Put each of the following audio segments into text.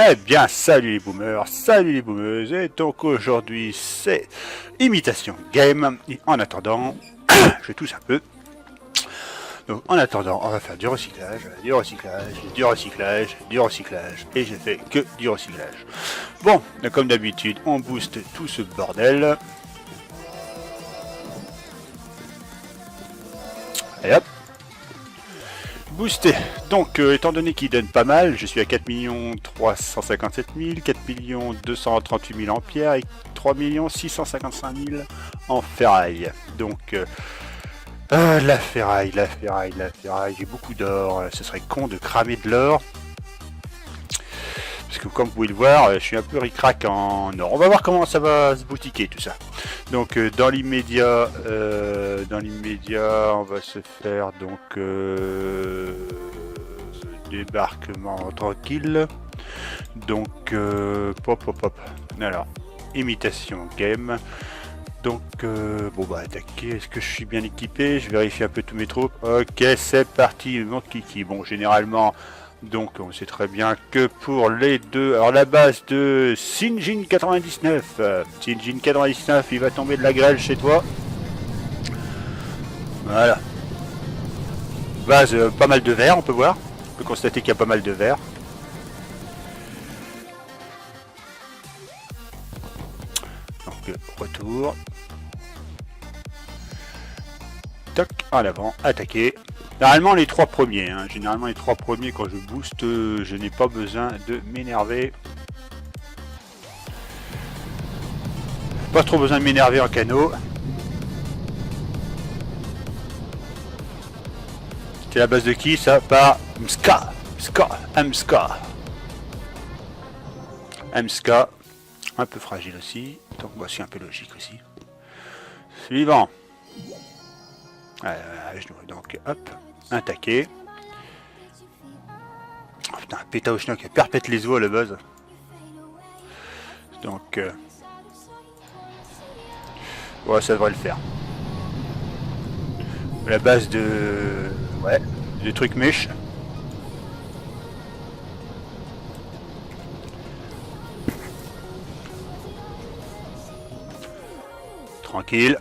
Eh bien, salut les boomers, salut les boomeuses, et donc aujourd'hui c'est Imitation Game, et en attendant, je tousse un peu, donc en attendant on va faire du recyclage, du recyclage, du recyclage, du recyclage, et je fais que du recyclage. Bon, comme d'habitude, on booste tout ce bordel, et hop. Boosté. Donc, étant donné qu'il donne pas mal, je suis à 4 357 000, 4 238 000 en pierre et 3 655 000 en ferraille. Donc, la ferraille, j'ai beaucoup d'or. Ce serait con de cramer de l'or. Parce que comme vous pouvez le voir, je suis un peu ric-rac en or. On va voir comment ça va se boutiquer tout ça. Donc dans l'immédiat, on va se faire donc débarquement tranquille. Donc pop. Alors, imitation game. Donc bon bah attaquer. Est-ce que je suis bien équipé? Je vérifie un peu tous mes troupes. Ok, c'est parti. Mon kiki. Bon, généralement. Donc on sait très bien que pour les deux, alors la base de Sinjin 99, Sinjin 99, il va tomber de la grêle chez toi. Voilà. Base, pas mal de verre, on peut voir. On peut constater qu'il y a pas mal de verre. Donc retour. Toc, en avant, attaquer. Généralement les trois premiers, hein. Généralement les trois premiers quand je booste, je n'ai pas besoin de m'énerver. Pas trop besoin de m'énerver en canot. C'est la base de qui ça? Par Mska. Mska. Un peu fragile aussi. Donc moi c'est un peu logique aussi. Suivant. Donc hop. Attaquer. Oh, putain, péta au schnock, perpète les os à la base. Donc ouais, ça devrait le faire. La base de... ouais, de trucs mèches. Tranquille.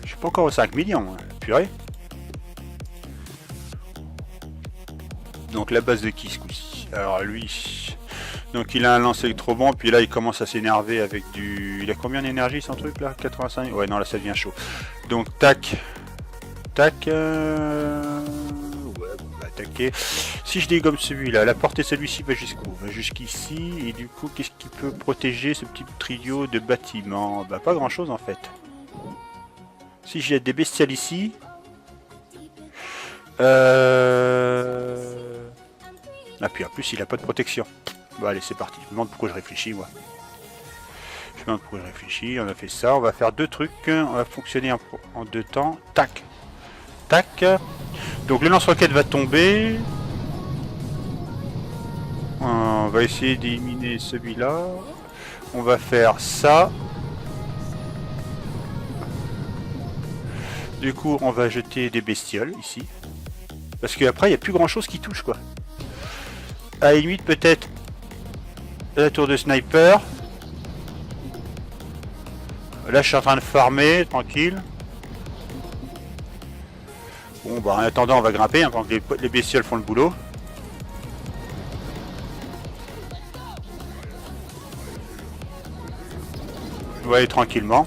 Je suis pas encore aux 5 millions, hein. Purée. Donc la base de qui ce coup-ci? Alors lui... Donc il a un lance électro bon, puis là il commence à s'énerver avec du... Il a combien d'énergie son truc là? 85? Ouais non là ça devient chaud. Donc tac. Tac. Ouais, on va attaquer. Si je dégomme celui-là, la portée celui-ci va jusqu'où? Va jusqu'ici, et du coup qu'est-ce qui peut protéger ce petit trio de bâtiments? Bah pas grand chose en fait. Si j'ai des bestioles ici... Ah puis en plus il a pas de protection. Bon allez c'est parti, je me demande pourquoi je réfléchis moi. Je me demande pourquoi je réfléchis, on a fait ça, on va faire deux trucs, on va fonctionner en deux temps. Tac. Tac. Donc le lance-roquette va tomber. On va essayer d'éliminer celui-là. On va faire ça. Du coup on va jeter des bestioles ici. Parce qu'après il n'y a plus grand chose qui touche quoi. À la limite peut-être la tour de sniper. Là je suis en train de farmer, tranquille. Bon bah en attendant on va grimper hein, pendant que les bestioles font le boulot. On va aller tranquillement.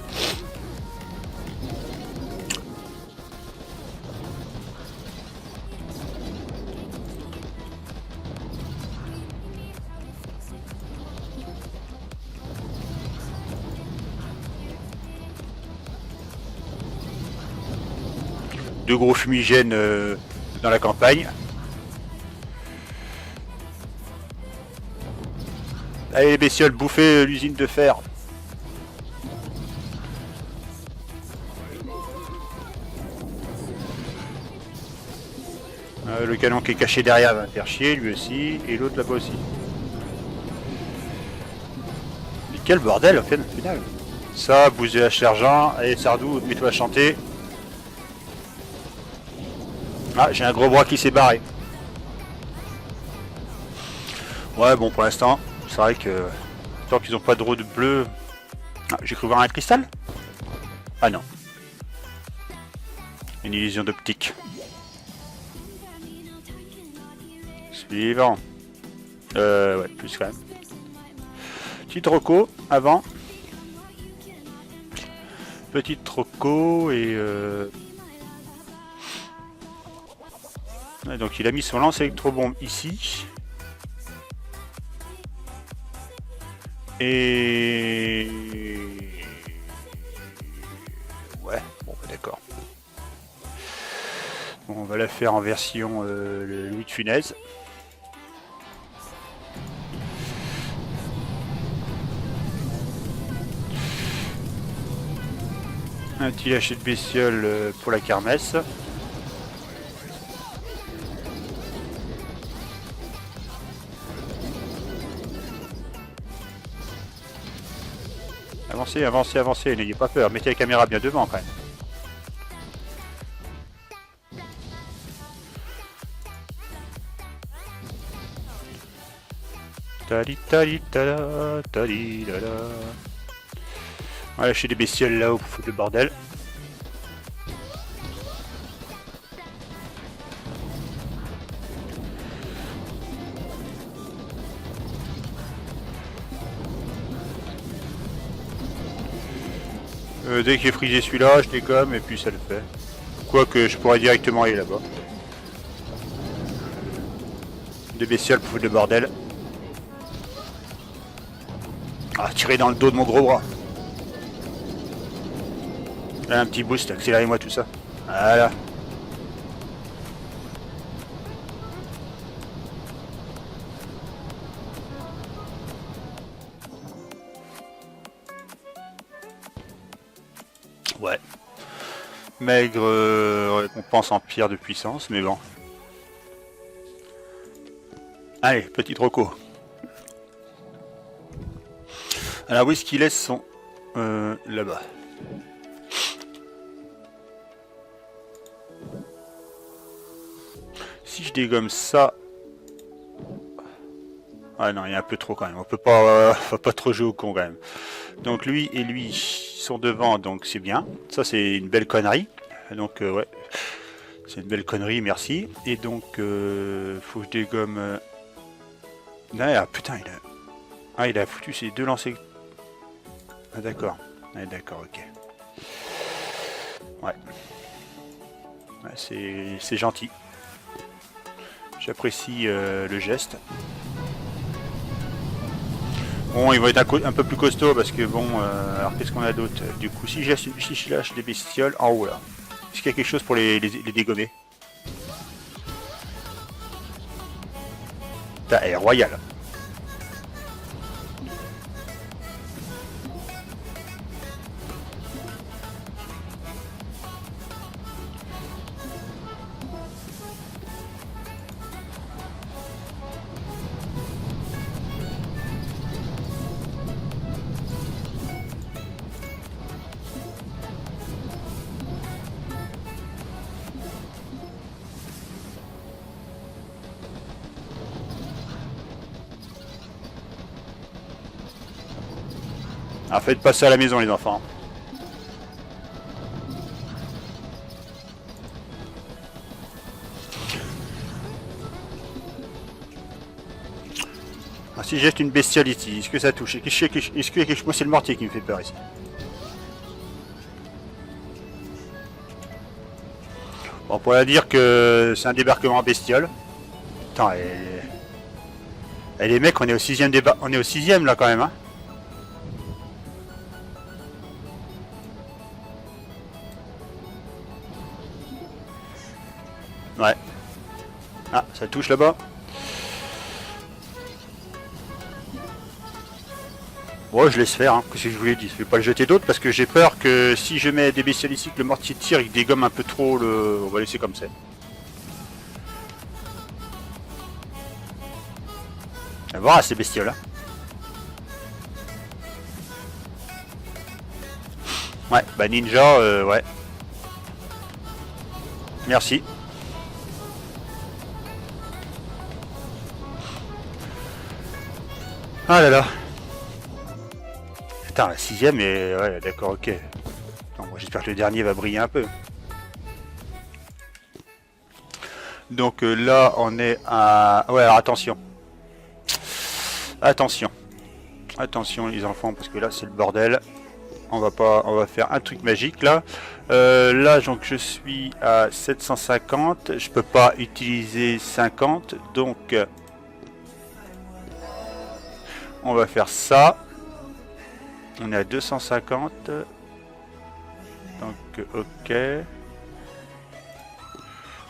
Deux gros fumigènes dans la campagne. Allez les bestioles, bouffer l'usine de fer. Le canon qui est caché derrière va faire chier lui aussi, et l'autre là-bas aussi. Mais quel bordel au final. Ça, bousez la sergent, allez Sardou, mets-toi à chanter. Ah, j'ai un gros bras qui s'est barré. Ouais, bon, pour l'instant, c'est vrai que tant qu'ils n'ont pas de route bleue... Ah, j'ai cru voir un cristal? Ah non. Une illusion d'optique. Suivant. Ouais, plus quand même. Petite roco avant. Petite roco et... Ouais, donc il a mis son lance électrobombe ici. Et... Ouais, bon bah, d'accord. Bon, on va la faire en version Louis de Funès. Un petit lâcher de bestiole pour la kermesse. Avancez, avancez, avancez, n'ayez pas peur, mettez la caméra bien devant quand même. Tali tali tala, tali lala. On va lâcher des bestioles là-haut pour foutre le bordel. Dès que j'ai frisé celui-là, je dégomme et puis ça le fait. Quoique je pourrais directement aller là-bas. Des bestioles pour foutre le bordel. Ah, tirer dans le dos de mon gros bras. Là, un petit boost, accélérez-moi tout ça. Voilà. Ouais. Maigre récompense en pierre de puissance, mais bon. Allez, petite roco. Alors où est-ce qu'il laisse son... là-bas. Si je dégomme ça... Ah non, il y a un peu trop quand même. On peut pas, faut pas trop jouer au con quand même. Donc lui et lui sont devant, donc c'est bien. Ça c'est une belle connerie. Donc ouais, c'est une belle connerie, merci. Et donc faut que je dégomme. Ah putain, il a foutu ses deux lancers. Ah d'accord. Ah, d'accord, ok. Ouais. Ouais, c'est gentil. J'apprécie le geste. Bon, il va être un peu plus costaud parce que bon, alors qu'est-ce qu'on a d'autre? Du coup, si je lâche des bestioles en haut là, est-ce qu'il y a quelque chose pour les dégommer? Elle est royale. Alors faites passer à la maison les enfants. Alors, si jette une bestiole ici, est-ce que ça touche? Est-ce que moi c'est le mortier qui me fait peur ici? Bon, on pourrait dire que c'est un débarquement bestiole. Attends, et les mecs, on est au sixième là quand même, hein. Ouais. Ah, ça touche là-bas. Bon, je laisse faire, hein, que si je vous l'ai dit. Je vais pas le jeter d'autres parce que j'ai peur que si je mets des bestioles ici, que le mortier tire, il dégomme un peu trop le... On va laisser comme ça. On va voir ces bestioles là. Ouais, bah ninja, ouais. Merci. Ah là là. Attends, la 6ème et... Ouais, d'accord, ok. J'espère que le dernier va briller un peu. Donc là, on est à... Ouais, alors attention. Attention. Attention les enfants, parce que là, c'est le bordel. On va faire un truc magique là. Là, donc je suis à 750. Je peux pas utiliser 50. Donc, on va faire ça. On est à 250. Donc, ok.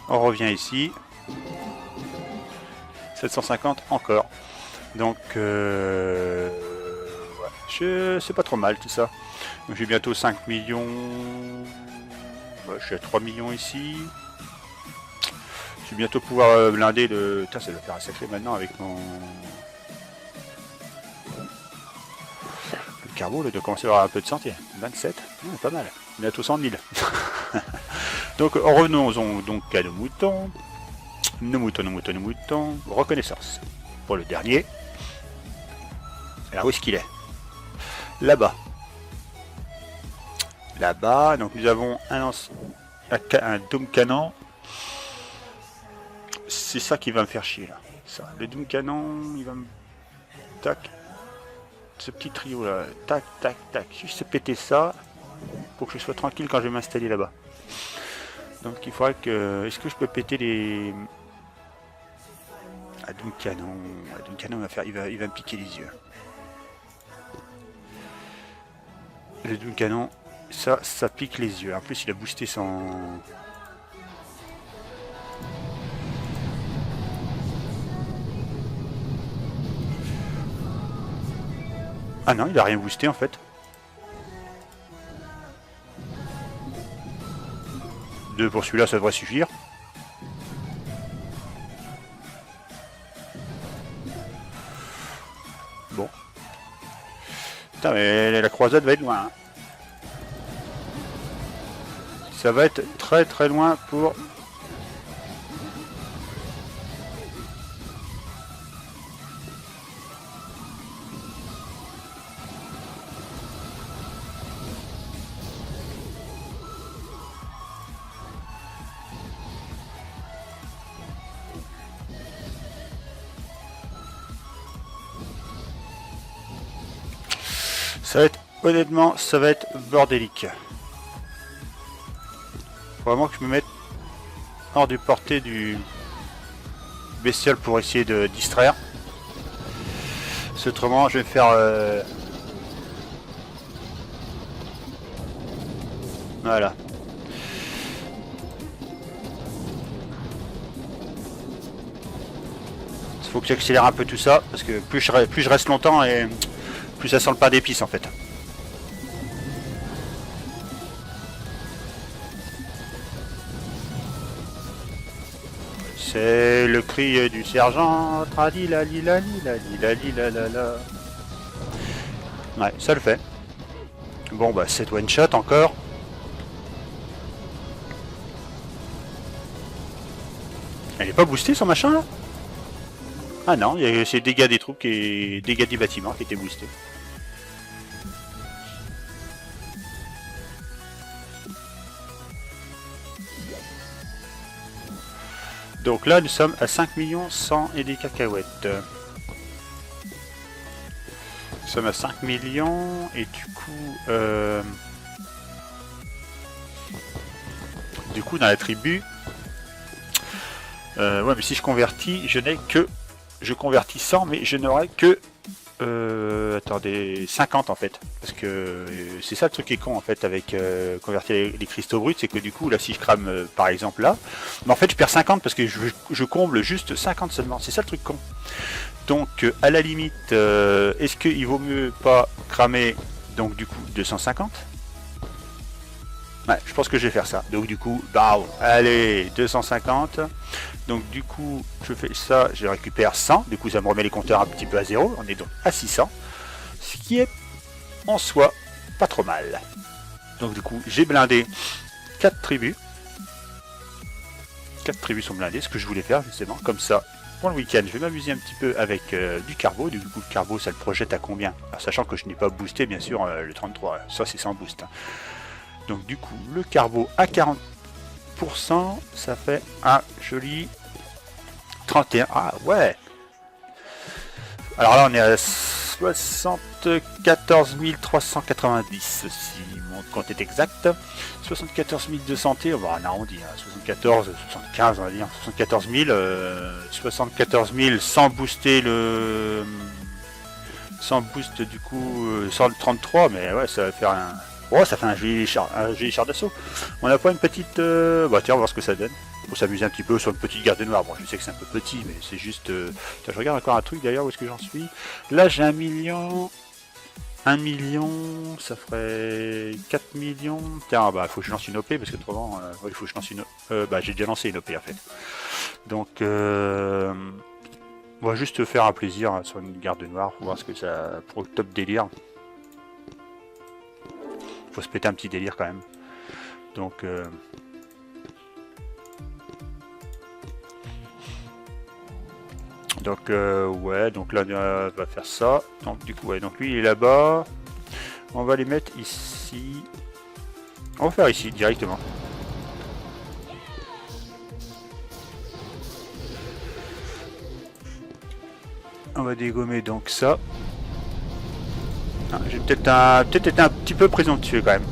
On revient ici. 750 encore. Donc, ouais, c'est pas trop mal tout ça. Donc j'ai bientôt 5 millions. Ouais, je suis à 3 millions ici. Je vais bientôt pouvoir blinder le... Putain, ça va faire un sacré maintenant avec mon... Le carbo, là, de commencer à avoir un peu de santé. 27, ouais, pas mal. Bientôt 100 000. Donc revenons donc à nos moutons. Nos moutons. Reconnaissance. Pour le dernier. Alors où est-ce qu'il est? Là-bas. Là-bas, donc nous avons un dôme canon. C'est ça qui va me faire chier là. Ça. Le dôme canon, il va me... Tac. Ce petit trio là. Tac, tac, tac. Juste péter ça. Pour que je sois tranquille quand je vais m'installer là-bas. Donc il faudrait que... Est-ce que je peux péter les... Ah, dôme canon. Le dôme canon il va me piquer les yeux. Le dôme canon... Ça pique les yeux. En plus, il a boosté son... Ah non, il a rien boosté en fait. Deux pour celui-là, ça devrait suffire. Bon. Putain, mais la croisade va être loin. Hein. Ça va être très très loin pour... Ça va être... Honnêtement, ça va être bordélique. Faut vraiment que je me mette hors du portée du bestiole pour essayer de distraire. Parce autrement, je vais me faire... Voilà. Il faut que j'accélère un peu tout ça, parce que plus je reste longtemps et plus ça sent le pain d'épices en fait. C'est le cri du sergent. Ouais, ça le fait. Bon bah c'est one shot encore. Elle est pas boostée son machin là? Ah non, c'est dégâts des troupes et dégâts du bâtiment qui étaient boostés. Donc là, nous sommes à 5 100 000 et des cacahuètes. Nous sommes à 5 millions et du coup dans la tribu, ouais, mais si je convertis, je convertis 100, mais je n'aurai que attendez, 50 en fait, parce que c'est ça le truc qui est con en fait avec convertir les cristaux bruts, c'est que du coup là si je crame par exemple là, mais en fait je perds 50 parce que je comble juste 50 seulement, c'est ça le truc con. Donc à la limite, est-ce qu'il vaut mieux pas cramer donc du coup 250? Ouais, je pense que je vais faire ça. Donc du coup, bah, allez, 250. Donc du coup, je fais ça, je récupère 100. Du coup, ça me remet les compteurs un petit peu à zéro. On est donc à 600. Ce qui est, en soi, pas trop mal. Donc du coup, j'ai blindé 4 tribus. 4 tribus sont blindées, ce que je voulais faire justement. Comme ça, pour le week-end, je vais m'amuser un petit peu avec du carbo. Du coup, le carbo, ça le projette à combien? Alors, sachant que je n'ai pas boosté, bien sûr, le 33. Ça, c'est sans boost. Hein. Donc, du coup, le carbo à 40%, ça fait un joli 31. Ah, ouais. Alors là, on est à 74 390, si mon compte est exact. 74 000 de santé, on va en arrondir, 74, 75, on va dire, 74 000, 74 000 sans booster le... sans boost du coup, sans le 33, mais ouais, ça va faire un... Oh, ça fait un joli char d'assaut. On a pas une petite... Bah tiens, on va voir ce que ça donne. Faut s'amuser un petit peu sur une petite garde noire. Bon, je sais que c'est un peu petit, mais c'est juste... Tiens, je regarde encore un truc d'ailleurs, où est-ce que j'en suis. Là, j'ai 1 million... 1 million, ça ferait 4 millions. Tiens, bah, faut que je lance une OP, parce que autrement, il faut que je lance une... bah, j'ai déjà lancé une OP, en fait. Donc, on va juste faire un plaisir sur une garde noire, pour voir ce que ça... pour le top délire. Faut se péter un petit délire, quand même. Donc... Donc ouais, donc là on va faire ça. Donc du coup ouais, donc lui il est là-bas. On va les mettre ici. On va faire ici directement. On va dégommer donc ça. Ah, j'ai peut-être été un petit peu présomptueux quand même.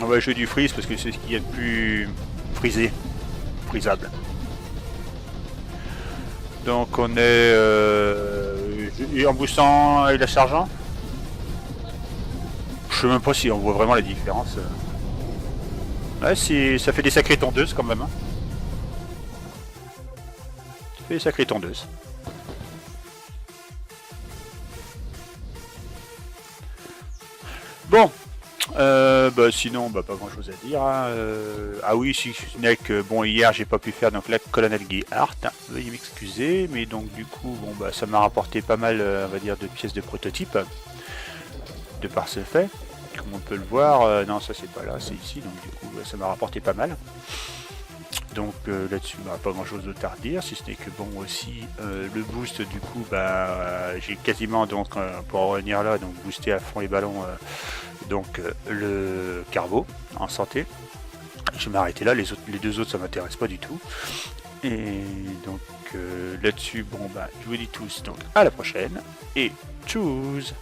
On va jouer du freeze parce que c'est ce qu'il y a de plus frisable. Donc on est en boostant et la chargeant. Je sais même pas si on voit vraiment la différence. Ouais, ça fait des sacrées tondeuses quand même. Hein. Ça fait des sacrées tondeuses. Bon. Bah sinon bah pas grand chose à dire hein. Ah oui si ce n'est que bon hier j'ai pas pu faire donc la colonel Gayhart, veuillez m'excuser, mais donc du coup bon bah ça m'a rapporté pas mal on va dire de pièces de prototype de par ce fait, comme on peut le voir. Non ça c'est pas là, c'est ici, donc du coup ça m'a rapporté pas mal. Donc là-dessus bah, pas grand chose d'autre à redire, si ce n'est que bon aussi le boost du coup bah j'ai quasiment donc pour revenir là donc booster à fond les ballons donc le carbo en santé. Je vais m'arrêter là, les deux autres ça m'intéresse pas du tout. Et donc là-dessus bon bah je vous dis tous donc à la prochaine et tchuss.